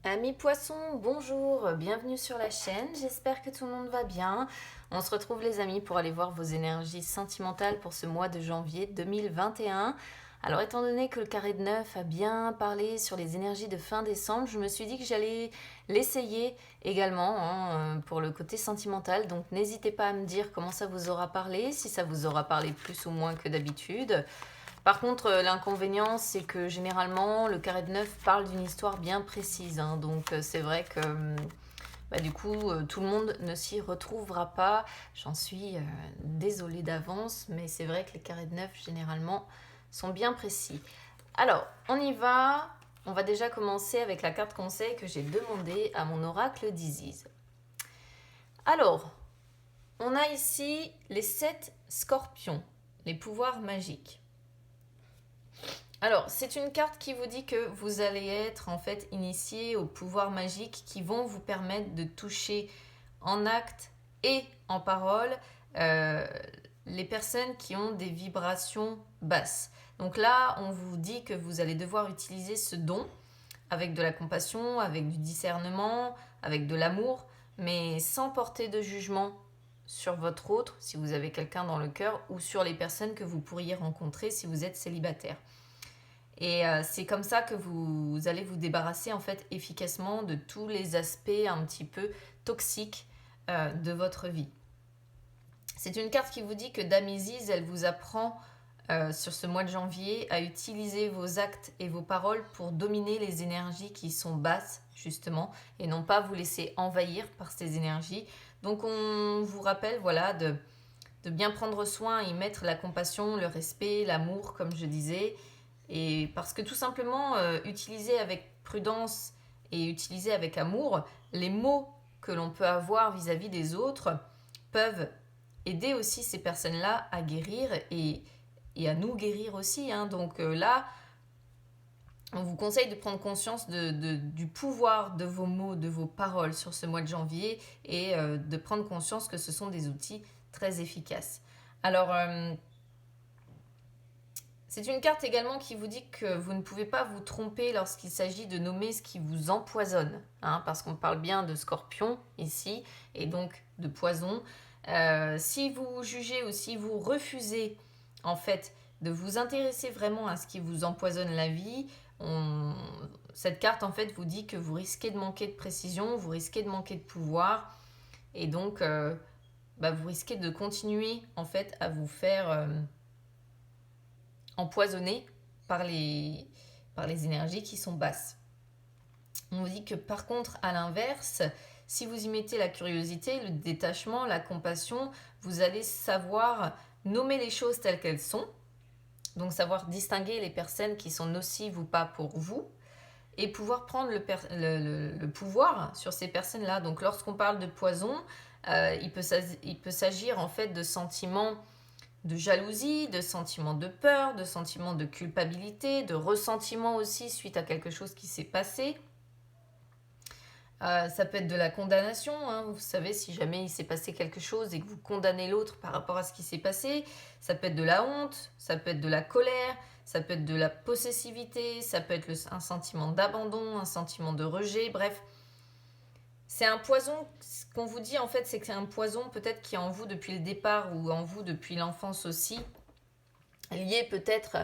Amis poissons, bonjour, bienvenue sur la chaîne, j'espère que tout le monde va bien. On se retrouve les amis pour aller voir vos énergies sentimentales pour ce mois de janvier 2021. Alors étant donné que le carré de 9 a bien parlé sur les énergies de fin décembre, je me suis dit que j'allais l'essayer également pour le côté sentimental. Donc n'hésitez pas à me dire comment ça vous aura parlé, si ça vous aura parlé plus ou moins que d'habitude. Par contre, l'inconvénient, c'est que généralement, le carré de 9 parle d'une histoire bien précise, hein. Donc, c'est vrai que du coup, tout le monde ne s'y retrouvera pas. J'en suis désolée d'avance, mais c'est vrai que les carrés de 9, généralement, sont bien précis. Alors, on y va. On va déjà commencer avec la carte conseil que j'ai demandée à mon oracle d'Isis. Alors, on a ici les 7 scorpions, les pouvoirs magiques. Alors, c'est une carte qui vous dit que vous allez être en fait initié aux pouvoirs magiques qui vont vous permettre de toucher en acte et en parole euh, les personnes qui ont des vibrations basses. Donc là, on vous dit que vous allez devoir utiliser ce don avec de la compassion, avec du discernement, avec de l'amour, mais sans porter de jugement sur votre autre, si vous avez quelqu'un dans le cœur, ou sur les personnes que vous pourriez rencontrer si vous êtes célibataire. Et c'est comme ça que vous allez vous débarrasser en fait efficacement de tous les aspects un petit peu toxiques de votre vie. C'est une carte qui vous dit que Dame Isis, elle vous apprend sur ce mois de janvier à utiliser vos actes et vos paroles pour dominer les énergies qui sont basses justement et non pas vous laisser envahir par ces énergies. Donc on vous rappelle voilà de bien prendre soin et mettre la compassion, le respect, l'amour comme je disais. Et parce que tout simplement, utiliser avec prudence et utiliser avec amour, les mots que l'on peut avoir vis-à-vis des autres peuvent aider aussi ces personnes-là à guérir et à nous guérir aussi, hein. Donc là, on vous conseille de prendre conscience du pouvoir de vos mots, de vos paroles sur ce mois de janvier et de prendre conscience que ce sont des outils très efficaces. Alors, c'est une carte également qui vous dit que vous ne pouvez pas vous tromper lorsqu'il s'agit de nommer ce qui vous empoisonne, hein, parce qu'on parle bien de scorpion ici, et donc de poison. Si vous jugez ou si vous refusez en fait de vous intéresser vraiment à ce qui vous empoisonne la vie, cette carte en fait vous dit que vous risquez de manquer de précision, vous risquez de manquer de pouvoir, et donc vous risquez de continuer en fait à vous faire empoisonné par les énergies qui sont basses. On vous dit que par contre, à l'inverse, si vous y mettez la curiosité, le détachement, la compassion, vous allez savoir nommer les choses telles qu'elles sont, donc savoir distinguer les personnes qui sont nocives ou pas pour vous, et pouvoir prendre le pouvoir sur ces personnes-là. Donc lorsqu'on parle de poison, il peut s'agir en fait de sentiments de jalousie, de sentiments de peur, de sentiments de culpabilité, de ressentiment aussi suite à quelque chose qui s'est passé. Ça peut être de la condamnation, hein. Vous savez, si jamais il s'est passé quelque chose et que vous condamnez l'autre par rapport à ce qui s'est passé, ça peut être de la honte, ça peut être de la colère, ça peut être de la possessivité, ça peut être un sentiment d'abandon, un sentiment de rejet, bref. C'est un poison, ce qu'on vous dit en fait, c'est que c'est un poison peut-être qui est en vous depuis le départ ou en vous depuis l'enfance aussi, lié peut-être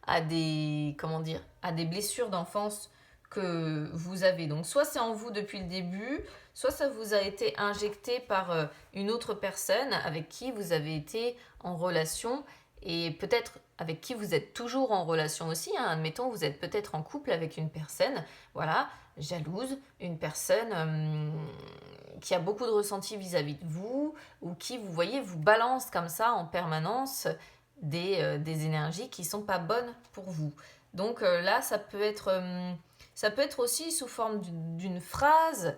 à des, comment dire, à des blessures d'enfance que vous avez. Donc soit c'est en vous depuis le début, soit ça vous a été injecté par une autre personne avec qui vous avez été en relation et peut-être avec qui vous êtes toujours en relation aussi, hein. Admettons, vous êtes peut-être en couple avec une personne, voilà, jalouse, une personne qui a beaucoup de ressenti vis-à-vis de vous ou qui, vous voyez, vous balance comme ça en permanence des énergies qui sont pas bonnes pour vous. Donc là, ça peut être aussi sous forme d'une phrase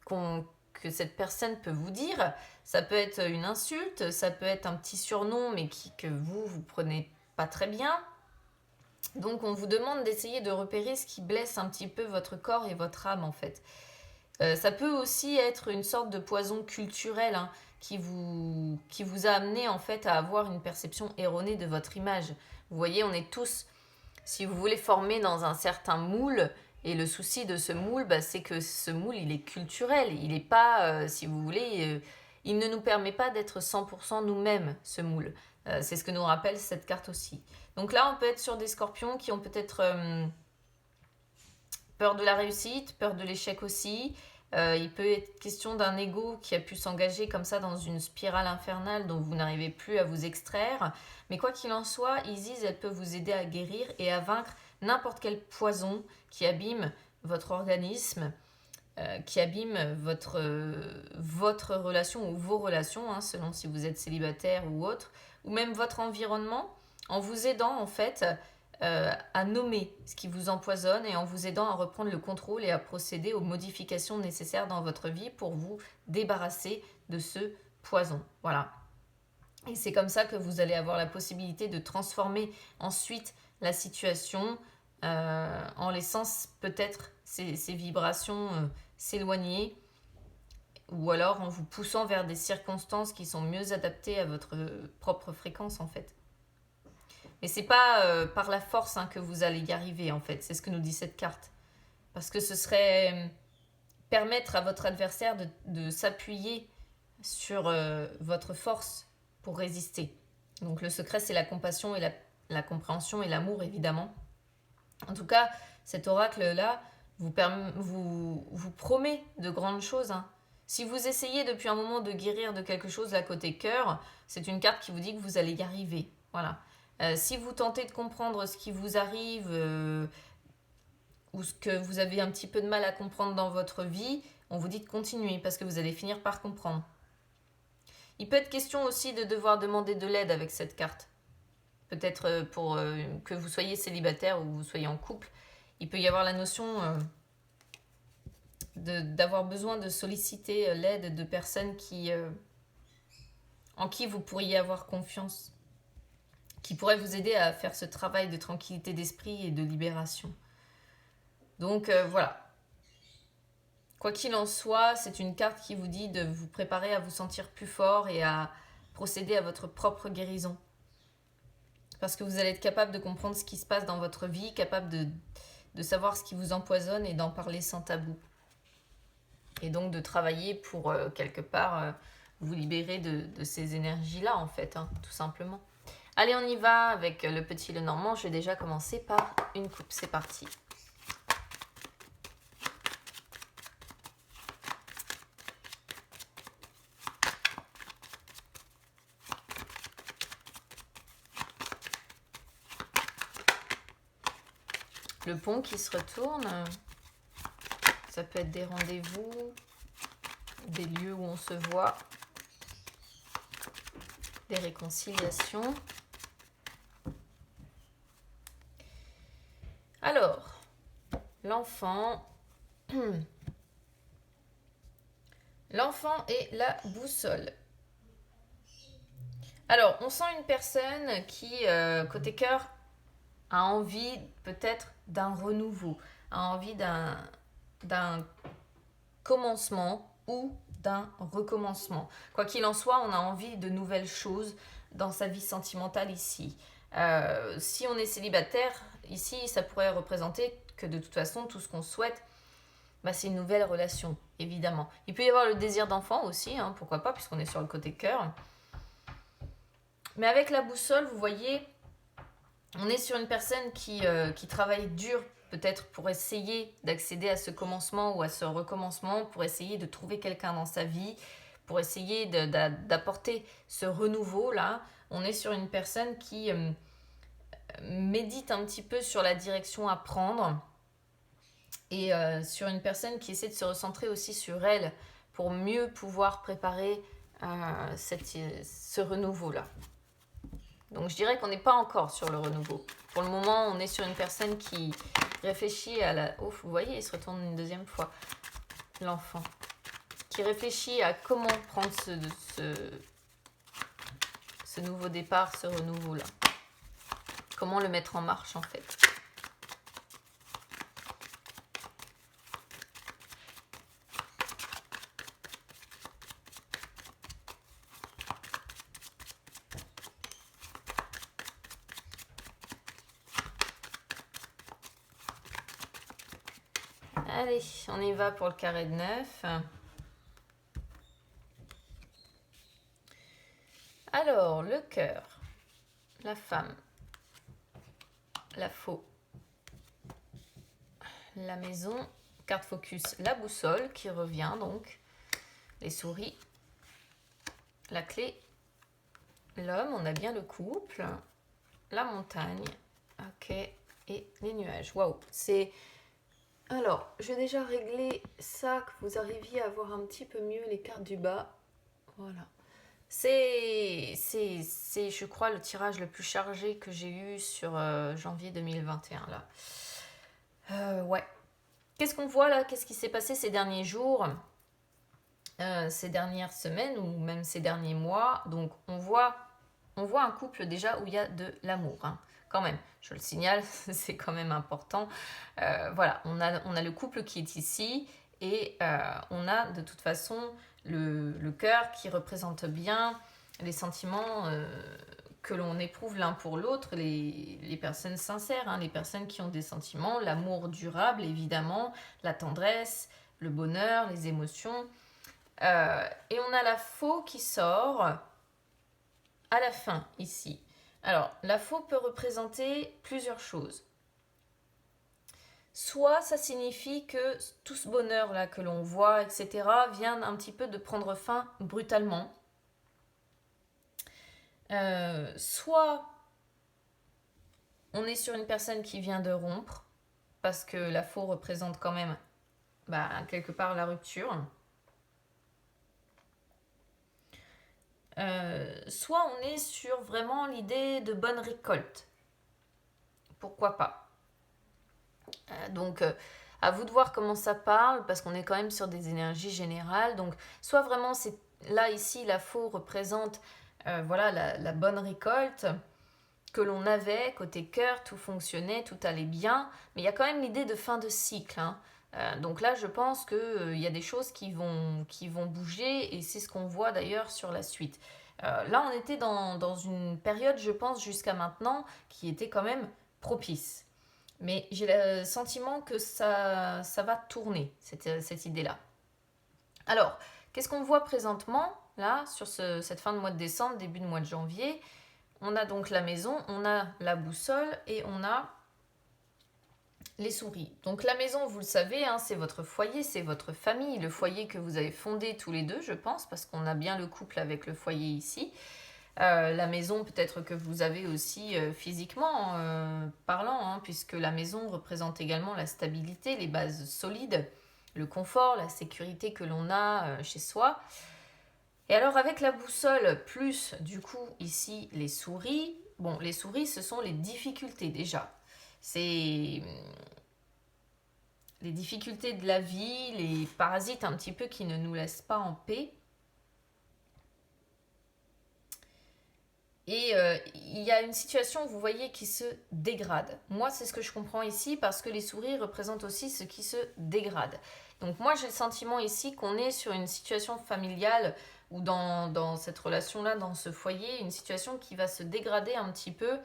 que cette personne peut vous dire. Ça peut être une insulte, ça peut être un petit surnom, mais que vous prenez pas très bien. Donc on vous demande d'essayer de repérer ce qui blesse un petit peu votre corps et votre âme en fait. Ça peut aussi être une sorte de poison culturel, hein, qui vous a amené en fait à avoir une perception erronée de votre image. Vous voyez, on est tous, si vous voulez, formés dans un certain moule Et le souci de ce moule, bah, c'est que ce moule, il est culturel. Il n'est pas, si vous voulez, il ne nous permet pas d'être 100% nous-mêmes, ce moule. C'est ce que nous rappelle cette carte aussi. Donc là, on peut être sur des scorpions qui ont peut-être peur de la réussite, peur de l'échec aussi. Il peut être question d'un ego qui a pu s'engager comme ça dans une spirale infernale dont vous n'arrivez plus à vous extraire. Mais quoi qu'il en soit, Isis, elle peut vous aider à guérir et à vaincre n'importe quel poison qui abîme votre organisme, qui abîme votre relation ou vos relations, hein, selon si vous êtes célibataire ou autre, ou même votre environnement, en vous aidant en fait à nommer ce qui vous empoisonne et en vous aidant à reprendre le contrôle et à procéder aux modifications nécessaires dans votre vie pour vous débarrasser de ce poison. Voilà. Et c'est comme ça que vous allez avoir la possibilité de transformer ensuite la situation en laissant peut-être ces vibrations s'éloigner ou alors en vous poussant vers des circonstances qui sont mieux adaptées à votre propre fréquence en fait. Mais c'est pas par la force que vous allez y arriver en fait, c'est ce que nous dit cette carte. Parce que ce serait permettre à votre adversaire de s'appuyer sur votre force pour résister. Donc le secret c'est la compassion et la compréhension et l'amour évidemment. En tout cas, cet oracle-là vous promet de grandes choses. Hein. Si vous essayez depuis un moment de guérir de quelque chose à côté cœur, c'est une carte qui vous dit que vous allez y arriver. Voilà. Si vous tentez de comprendre ce qui vous arrive ou ce que vous avez un petit peu de mal à comprendre dans votre vie, on vous dit de continuer parce que vous allez finir par comprendre. Il peut être question aussi de devoir demander de l'aide avec cette carte. Peut-être pour que vous soyez célibataire ou vous soyez en couple, il peut y avoir la notion d'avoir besoin de solliciter l'aide de personnes en qui vous pourriez avoir confiance, qui pourraient vous aider à faire ce travail de tranquillité d'esprit et de libération. Donc voilà. Quoi qu'il en soit, c'est une carte qui vous dit de vous préparer à vous sentir plus fort et à procéder à votre propre guérison. Parce que vous allez être capable de comprendre ce qui se passe dans votre vie, capable de savoir ce qui vous empoisonne et d'en parler sans tabou. Et donc de travailler pour, quelque part, vous libérer de ces énergies-là, en fait, hein, tout simplement. Allez, on y va avec le petit Lenormand. Je vais déjà commencer par une coupe. C'est parti. Le pont qui se retourne, ça peut être des rendez-vous, des lieux où on se voit, des réconciliations. Alors, l'enfant, l'enfant et la boussole. Alors, on sent une personne qui, côté cœur, a envie peut-être d'un renouveau, a envie d'un commencement ou d'un recommencement. Quoi qu'il en soit, on a envie de nouvelles choses dans sa vie sentimentale ici. Si on est célibataire, ici, ça pourrait représenter que de toute façon, tout ce qu'on souhaite, bah, c'est une nouvelle relation, évidemment. Il peut y avoir le désir d'enfant aussi, hein, pourquoi pas, puisqu'on est sur le côté cœur. Mais avec la boussole, vous voyez, on est sur une personne qui travaille dur, peut-être pour essayer d'accéder à ce commencement ou à ce recommencement, pour essayer de trouver quelqu'un dans sa vie, pour essayer d'apporter ce renouveau-là. On est sur une personne qui médite un petit peu sur la direction à prendre et sur une personne qui essaie de se recentrer aussi sur elle pour mieux pouvoir préparer ce renouveau-là. Donc je dirais qu'on n'est pas encore sur le renouveau. Pour le moment, on est sur une personne qui réfléchit à la... Oh, vous voyez, il se retourne une deuxième fois, l'enfant. Qui réfléchit à comment prendre ce nouveau départ, ce renouveau-là. Comment le mettre en marche, en fait. Allez, on y va pour le carré de 9. Alors, le cœur, la femme, la faux, la maison, carte focus, la boussole qui revient donc, les souris, la clé, l'homme, on a bien le couple, la montagne, ok, et les nuages. Waouh, c'est... Alors, je vais déjà régler ça, que vous arriviez à voir un petit peu mieux les cartes du bas. Voilà. C'est, je crois, le tirage le plus chargé que j'ai eu sur janvier 2021, là. Ouais. Qu'est-ce qu'on voit là? Qu'est-ce qui s'est passé ces derniers jours, ces dernières semaines ou même ces derniers mois? Donc, on voit un couple déjà où il y a de l'amour, hein. Quand même, je le signale, c'est quand même important. Voilà, on a le couple qui est ici et on a de toute façon le cœur qui représente bien les sentiments que l'on éprouve l'un pour l'autre, les personnes sincères, hein, les personnes qui ont des sentiments, l'amour durable évidemment, la tendresse, le bonheur, les émotions. Et on a la faux qui sort à la fin ici. Alors, la faux peut représenter plusieurs choses. Soit ça signifie que tout ce bonheur-là que l'on voit, etc., vient un petit peu de prendre fin brutalement. Soit on est sur une personne qui vient de rompre, parce que la faux représente quand même quelque part la rupture. Soit on est sur vraiment l'idée de bonne récolte. Pourquoi pas? Donc, à vous de voir comment ça parle, parce qu'on est quand même sur des énergies générales. Donc, soit vraiment, c'est là, ici, la faux représente voilà, la bonne récolte que l'on avait, côté cœur, tout fonctionnait, tout allait bien. Mais il y a quand même l'idée de fin de cycle, hein. Donc là, je pense qu'il y a des choses qui vont bouger, et c'est ce qu'on voit d'ailleurs sur la suite. Là, on était dans une période, je pense, jusqu'à maintenant, qui était quand même propice. Mais j'ai le sentiment que ça va tourner, cette idée-là. Alors, qu'est-ce qu'on voit présentement, là, sur cette fin de mois de décembre, début de mois de janvier? On a donc la maison, on a la boussole et on a les souris. Donc la maison, vous le savez, hein, c'est votre foyer, c'est votre famille, le foyer que vous avez fondé tous les deux, je pense, parce qu'on a bien le couple avec le foyer ici. La maison, peut-être que vous avez aussi physiquement parlant, hein, puisque la maison représente également la stabilité, les bases solides, le confort, la sécurité que l'on a chez soi. Et alors avec la boussole, plus du coup ici les souris, bon, les souris, ce sont les difficultés déjà. C'est les difficultés de la vie, les parasites un petit peu qui ne nous laissent pas en paix. Et il y a une situation, vous voyez, qui se dégrade. Moi, c'est ce que je comprends ici, parce que les souris représentent aussi ce qui se dégrade. Donc moi, j'ai le sentiment ici qu'on est sur une situation familiale, ou dans cette relation-là, dans ce foyer, une situation qui va se dégrader un petit peu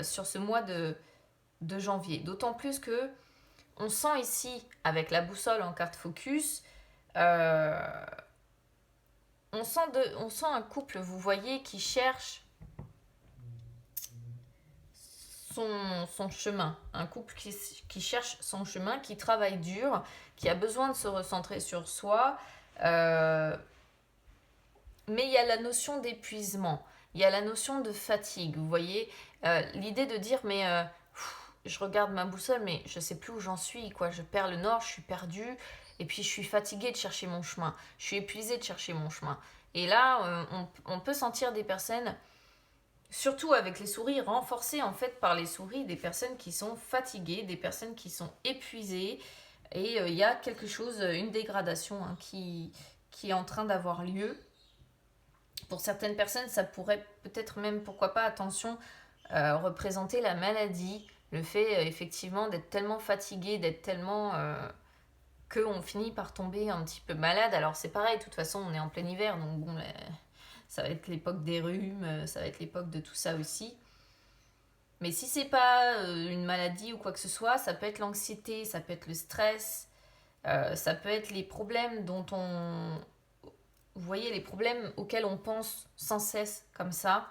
sur ce mois de janvier. D'autant plus que on sent ici, avec la boussole en carte focus, on sent un couple, vous voyez, qui cherche son chemin. Un couple qui cherche son chemin, qui travaille dur, qui a besoin de se recentrer sur soi. Mais il y a la notion d'épuisement. Il y a la notion de fatigue, vous voyez. L'idée de dire, mais je regarde ma boussole, mais je ne sais plus où j'en suis, quoi. Je perds le nord, je suis perdue. Et puis je suis fatiguée de chercher mon chemin. Je suis épuisée de chercher mon chemin. Et là, on peut sentir des personnes, surtout avec les souris, renforcées en fait par les souris, des personnes qui sont fatiguées, des personnes qui sont épuisées. Et il y a quelque chose, une dégradation, hein, qui est en train d'avoir lieu. Pour certaines personnes, ça pourrait peut-être même, pourquoi pas, attention, représenter la maladie. Le fait effectivement d'être tellement fatigué, d'être tellement... qu'on finit par tomber un petit peu malade. Alors c'est pareil, de toute façon on est en plein hiver, donc bon, ça va être l'époque des rhumes, ça va être l'époque de tout ça aussi. Mais si c'est pas une maladie ou quoi que ce soit, ça peut être l'anxiété, ça peut être le stress, ça peut être les problèmes dont on... Vous voyez, les problèmes auxquels on pense sans cesse, comme ça,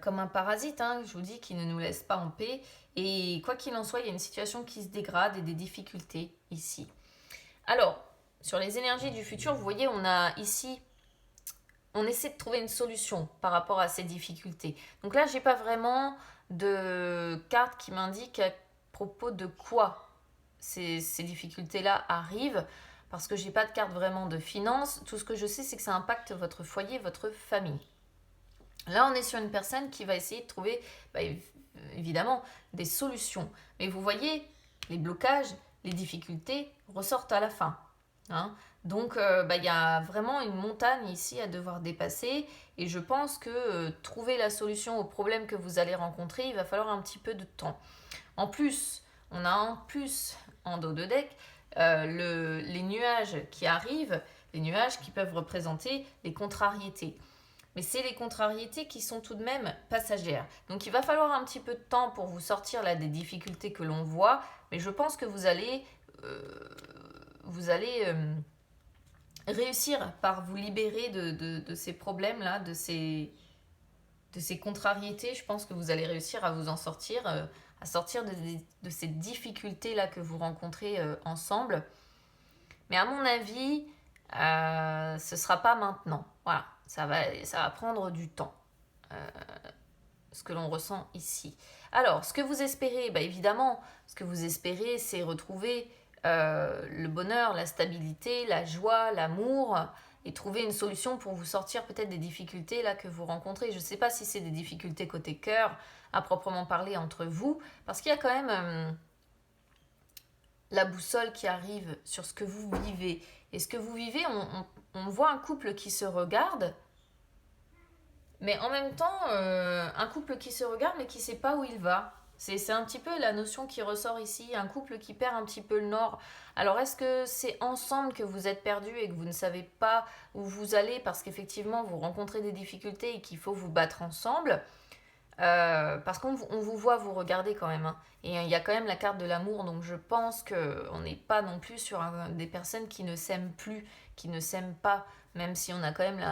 comme un parasite, hein, je vous dis, qui ne nous laisse pas en paix. Et quoi qu'il en soit, il y a une situation qui se dégrade et des difficultés ici. Alors, sur les énergies du futur, vous voyez, on a ici, on essaie de trouver une solution par rapport à ces difficultés. Donc là, j'ai pas vraiment de carte qui m'indique à propos de quoi ces difficultés-là arrivent, parce que j'ai pas de carte vraiment de finance. Tout ce que je sais, c'est que ça impacte votre foyer, votre famille. Là, on est sur une personne qui va essayer de trouver, évidemment, des solutions. Mais vous voyez, les blocages, les difficultés ressortent à la fin. Hein. Donc, il y a vraiment une montagne ici à devoir dépasser. Et je pense que trouver la solution aux problèmes que vous allez rencontrer, il va falloir un petit peu de temps. En plus, on a en plus, en dos de deck, les nuages qui arrivent, les nuages qui peuvent représenter les contrariétés. Mais c'est les contrariétés qui sont tout de même passagères. Donc il va falloir un petit peu de temps pour vous sortir là des difficultés que l'on voit, mais je pense que vous allez réussir par vous libérer de ces problèmes-là, de ces contrariétés. Je pense que vous allez réussir à vous en sortir, à sortir de ces difficultés-là que vous rencontrez ensemble. Mais à mon avis, ce ne sera pas maintenant. Voilà, ça va prendre du temps, ce que l'on ressent ici. Alors, ce que vous espérez, évidemment, ce que vous espérez, c'est retrouver le bonheur, la stabilité, la joie, l'amour, et trouver une solution pour vous sortir peut-être des difficultés là que vous rencontrez. Je ne sais pas si c'est des difficultés côté cœur, à proprement parler entre vous, parce qu'il y a quand même la boussole qui arrive sur ce que vous vivez. Et ce que vous vivez, on voit un couple qui se regarde, mais en même temps, un couple qui se regarde mais qui ne sait pas où il va. C'est un petit peu la notion qui ressort ici, un couple qui perd un petit peu le nord. Alors est-ce que c'est ensemble que vous êtes perdus et que vous ne savez pas où vous allez parce qu'effectivement vous rencontrez des difficultés et qu'il faut vous battre ensemble? Parce qu'on vous voit vous regarder quand même. Hein. Et il y a quand même la carte de l'amour, donc je pense qu'on n'est pas non plus sur des personnes qui ne s'aiment plus, qui ne s'aiment pas, même si on a quand même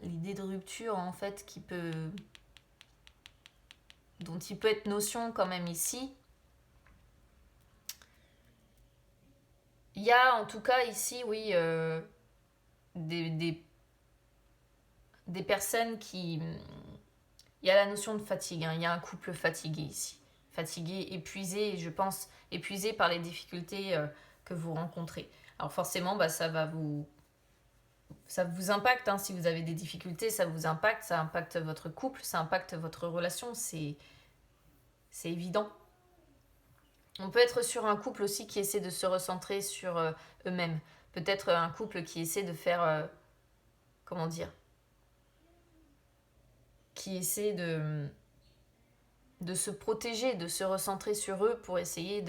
l'idée de rupture en fait dont il peut être notion quand même ici. Il y a en tout cas ici, oui, des personnes qui... Il y a la notion de fatigue, hein. Il y a un couple fatigué ici. Fatigué, épuisé, et je pense épuisé par les difficultés que vous rencontrez. Alors forcément, ça vous impacte, hein. Si vous avez des difficultés, ça vous impacte, ça impacte votre couple, ça impacte votre relation, c'est évident. On peut être sur un couple aussi qui essaie de se recentrer sur eux-mêmes. Peut-être un couple qui essaie de faire... comment dire, qui essaie de se protéger, de se recentrer sur eux pour essayer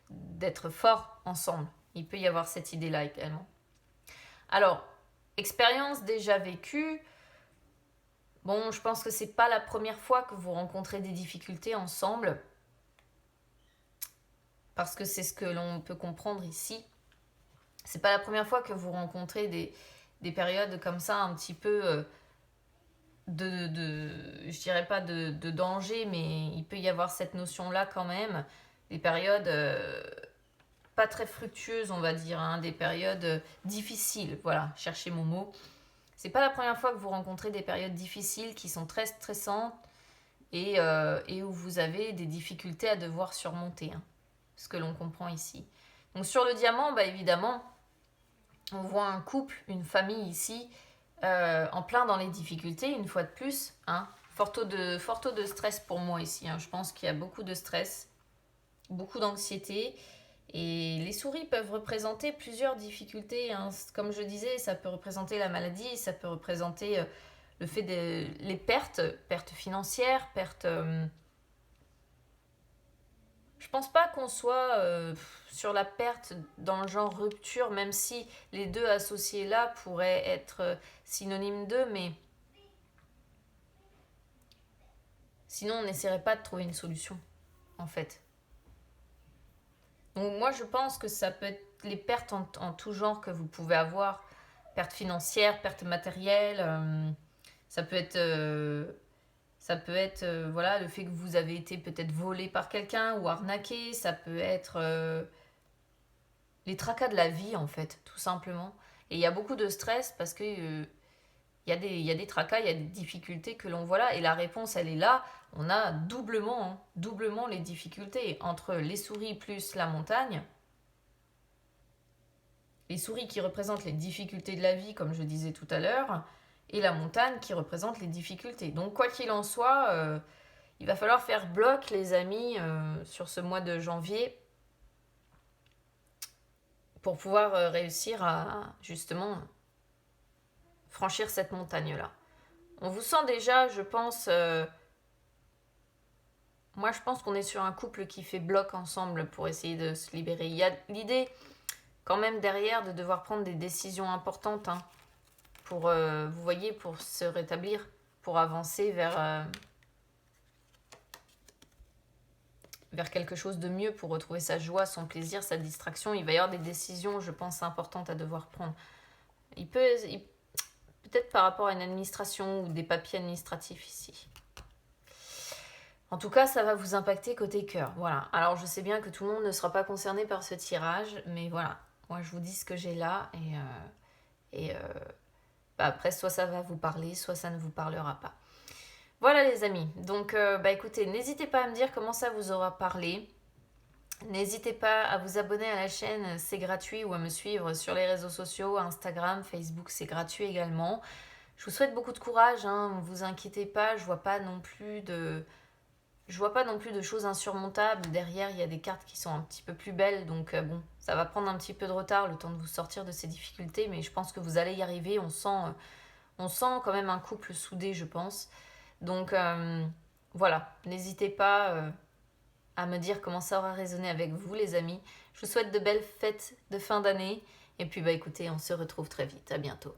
d'être forts ensemble. Il peut y avoir cette idée-là également. Alors, expérience déjà vécue. Bon, je pense que c'est pas la première fois que vous rencontrez des difficultés ensemble. Parce que c'est ce que l'on peut comprendre ici. C'est pas la première fois que vous rencontrez des périodes comme ça, un petit peu... je dirais pas de danger, mais il peut y avoir cette notion-là quand même. Des périodes pas très fructueuses, on va dire, hein, des périodes difficiles. Voilà, cherchez mon mot. C'est pas la première fois que vous rencontrez des périodes difficiles qui sont très stressantes et où vous avez des difficultés à devoir surmonter. Hein, ce que l'on comprend ici. Donc sur le diamant, évidemment, on voit un couple, une famille ici, en plein dans les difficultés, une fois de plus. Hein. Fort taux de stress pour moi ici. Hein. Je pense qu'il y a beaucoup de stress, beaucoup d'anxiété. Et les souris peuvent représenter plusieurs difficultés. Hein. Comme je disais, ça peut représenter la maladie, ça peut représenter le fait les pertes financières, pertes... Je pense pas qu'on soit sur la perte dans le genre rupture, même si les deux associés là pourraient être synonymes d'eux, mais Sinon, on n'essaierait pas de trouver une solution, en fait. Donc moi, je pense que ça peut être les pertes en tout genre que vous pouvez avoir. Pertes financières, pertes matérielles. Ça peut être, voilà, le fait que vous avez été peut-être volé par quelqu'un ou arnaqué. Ça peut être les tracas de la vie, en fait, tout simplement. Et il y a beaucoup de stress parce que il y a des tracas, il y a des difficultés que l'on voit là. Et la réponse, elle est là. On a doublement, hein, doublement les difficultés entre les souris plus la montagne. Les souris qui représentent les difficultés de la vie, comme je disais tout à l'heure, et la montagne qui représente les difficultés. Donc quoi qu'il en soit, il va falloir faire bloc, les amis, sur ce mois de janvier pour pouvoir réussir à justement franchir cette montagne-là. On vous sent déjà, je pense, moi je pense qu'on est sur un couple qui fait bloc ensemble pour essayer de se libérer. Il y a l'idée quand même derrière de devoir prendre des décisions importantes, hein, pour, vous voyez, pour se rétablir, pour avancer vers quelque chose de mieux, pour retrouver sa joie, son plaisir, sa distraction. Il va y avoir des décisions, je pense, importantes à devoir prendre. Peut-être par rapport à une administration ou des papiers administratifs ici. En tout cas, ça va vous impacter côté cœur. Voilà. Alors, je sais bien que tout le monde ne sera pas concerné par ce tirage, mais voilà. Moi, je vous dis ce que j'ai là et après, soit ça va vous parler, soit ça ne vous parlera pas. Voilà les amis. Donc, écoutez, n'hésitez pas à me dire comment ça vous aura parlé. N'hésitez pas à vous abonner à la chaîne, c'est gratuit, ou à me suivre sur les réseaux sociaux, Instagram, Facebook, c'est gratuit également. Je vous souhaite beaucoup de courage, hein, ne vous inquiétez pas, je vois pas non plus de choses insurmontables. Derrière, il y a des cartes qui sont un petit peu plus belles, donc bon, ça va prendre un petit peu de retard le temps de vous sortir de ces difficultés, mais je pense que vous allez y arriver. On sent quand même un couple soudé, je pense. Donc voilà, n'hésitez pas à me dire comment ça aura résonné avec vous, les amis. Je vous souhaite de belles fêtes de fin d'année, et puis écoutez, on se retrouve très vite. À bientôt.